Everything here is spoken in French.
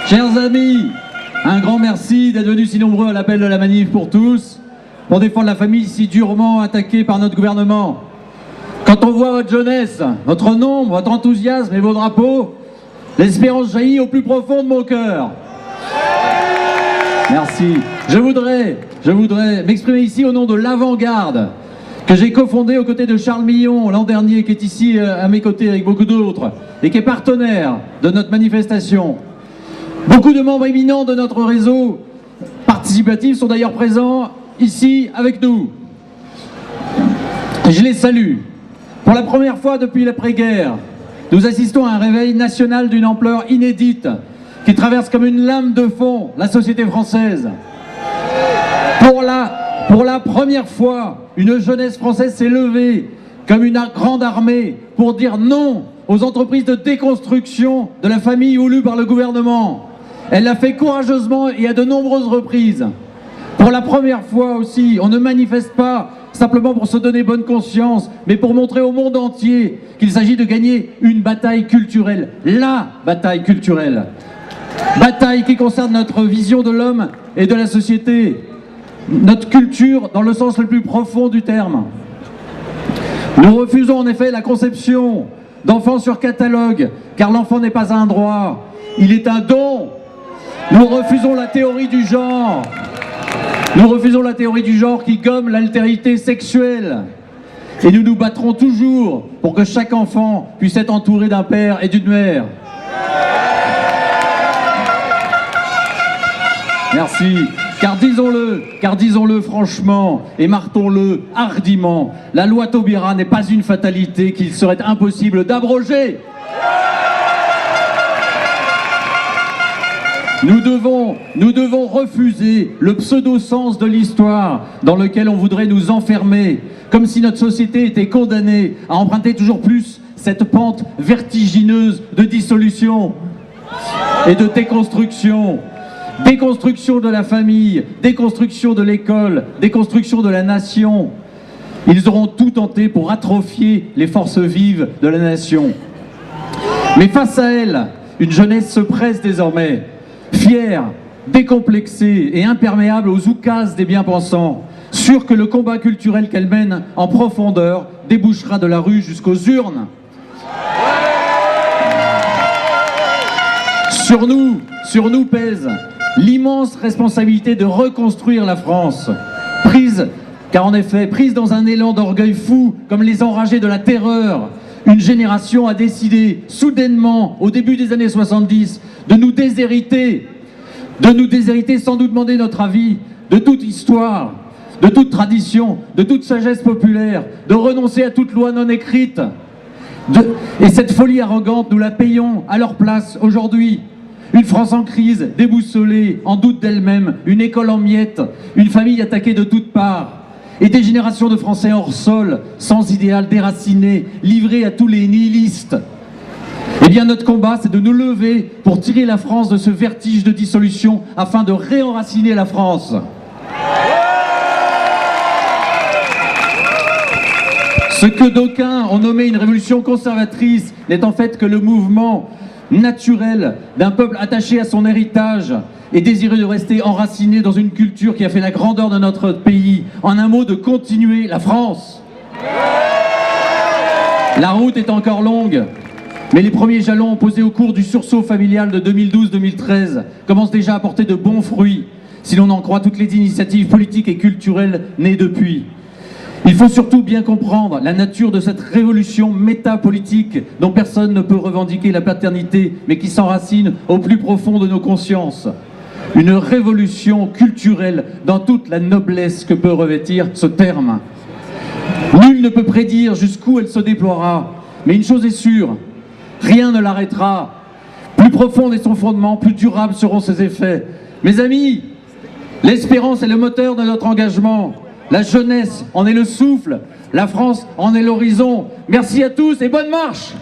Chers amis, un grand merci d'être venus si nombreux à l'appel de la manif pour tous, pour défendre la famille si durement attaquée par notre gouvernement. Quand on voit votre jeunesse, votre nombre, votre enthousiasme et vos drapeaux, l'espérance jaillit au plus profond de mon cœur. Merci. Je voudrais m'exprimer ici au nom de l'Avant-Garde, que j'ai cofondé aux côtés de Charles Millon l'an dernier, qui est ici à mes côtés avec beaucoup d'autres, et qui est partenaire de notre manifestation. Beaucoup de membres éminents de notre réseau participatif sont d'ailleurs présents ici avec nous. Je les salue. Pour la première fois depuis l'après-guerre, nous assistons à un réveil national d'une ampleur inédite qui traverse comme une lame de fond la société française. Pour la première fois, une jeunesse française s'est levée comme une grande armée pour dire non aux entreprises de déconstruction de la famille voulue par le gouvernement. Elle l'a fait courageusement et à de nombreuses reprises. Pour la première fois aussi, on ne manifeste pas simplement pour se donner bonne conscience, mais pour montrer au monde entier qu'il s'agit de gagner une bataille culturelle, la bataille culturelle. Bataille qui concerne notre vision de l'homme et de la société, notre culture dans le sens le plus profond du terme. Nous refusons en effet la conception d'enfants sur catalogue, car l'enfant n'est pas un droit, il est un don. Nous refusons la théorie du genre. Nous refusons la théorie du genre qui gomme l'altérité sexuelle. Et nous nous battrons toujours pour que chaque enfant puisse être entouré d'un père et d'une mère. Merci. Car disons-le franchement et marquons-le hardiment, la loi Taubira n'est pas une fatalité qu'il serait impossible d'abroger. Nous devons refuser le pseudo-sens de l'histoire dans lequel on voudrait nous enfermer, comme si notre société était condamnée à emprunter toujours plus cette pente vertigineuse de dissolution et de déconstruction. Déconstruction de la famille, déconstruction de l'école, déconstruction de la nation. Ils auront tout tenté pour atrophier les forces vives de la nation. Mais face à elle, une jeunesse se presse désormais, fière, décomplexée et imperméable aux oukases des bien-pensants, sûre que le combat culturel qu'elle mène en profondeur débouchera de la rue jusqu'aux urnes. Sur nous pèse l'immense responsabilité de reconstruire la France, prise dans un élan d'orgueil fou, comme les enragés de la terreur. Une génération a décidé, soudainement, au début des années 70, de nous déshériter sans nous demander notre avis, de toute histoire, de toute tradition, de toute sagesse populaire, de renoncer à toute loi non écrite. Et cette folie arrogante, nous la payons à leur place aujourd'hui. Une France en crise, déboussolée, en doute d'elle-même, une école en miettes, une famille attaquée de toutes parts. Et des générations de Français hors sol, sans idéal, déracinés, livrés à tous les nihilistes. Eh bien, notre combat, c'est de nous lever pour tirer la France de ce vertige de dissolution afin de réenraciner la France. Ce que d'aucuns ont nommé une révolution conservatrice n'est en fait que le mouvement naturel d'un peuple attaché à son héritage et désireux de rester enraciné dans une culture qui a fait la grandeur de notre pays. En un mot, de continuer la France. La route est encore longue, mais les premiers jalons posés au cours du sursaut familial de 2012-2013 commencent déjà à porter de bons fruits, si l'on en croit toutes les initiatives politiques et culturelles nées depuis. Il faut surtout bien comprendre la nature de cette révolution métapolitique dont personne ne peut revendiquer la paternité, mais qui s'enracine au plus profond de nos consciences. Une révolution culturelle dans toute la noblesse que peut revêtir ce terme. Nul ne peut prédire jusqu'où elle se déploiera, mais une chose est sûre, rien ne l'arrêtera. Plus profond est son fondement, plus durables seront ses effets. Mes amis, l'espérance est le moteur de notre engagement. La jeunesse en est le souffle, la France en est l'horizon. Merci à tous et bonne marche!